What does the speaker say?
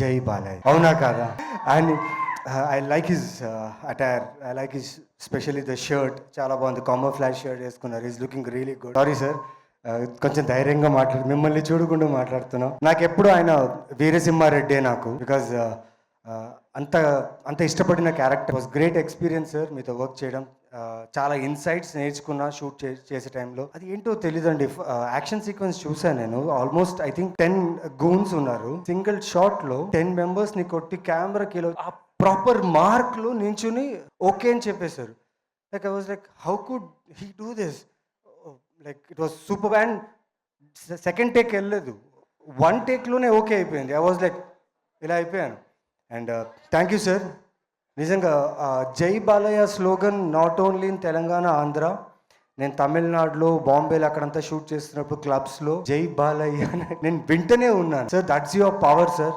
జై బాలయ్య అవునా కాదా? And I like his attire, I like his specially the shirt, చాలా బాగుంది. కామర్ ఫ్లాష్ షర్ట్ వేసుకున్నారు. Is looking really good. Sorry sir, కొంచెం ధైర్యంగా మిమ్మల్ని చూడకుండా మాట్లాడుతున్నాం. నాకు ఎప్పుడు ఆయన వీరసింహారెడ్డే నాకు, బికాజ్ అంత అంత ఇష్టపడిన character. Was great experience sir మీతో వర్క్ చేయడం. చాలా ఇన్సైట్స్ నేర్చుకున్నా షూట్ చేసే టైంలో. అది ఏంటో తెలీదండి, యాక్షన్ సీక్వెన్స్ చూసాను నేను. ఆల్మోస్ట్ ఐ థింక్ 10 గూన్స్ ఉన్నారు. సింగిల్ షాట్ లో 10 మెంబర్స్ ని కొట్టి కెమెరా కిలో ఆ ప్రాపర్ మార్క్ లో నించుని ఓకే అని చెప్పేశారు. Like I was like, how could he do this? Like it was super. And second take వెళ్ళలేదు, వన్ టేక్లోనే ఓకే అయిపోయింది. ఐ వాజ్ లైక్, ఇలా అయిపోయాను. And thank you sir. నిజంగా జై Balayya slogan not only in Telangana, Andhra, నేను తమిళనాడులో, బాంబేలో అక్కడంతా షూట్ చేస్తున్నప్పుడు క్లబ్స్లో జై బాలయ్య నేను వింటనే ఉన్నాను sir. That's your power sir.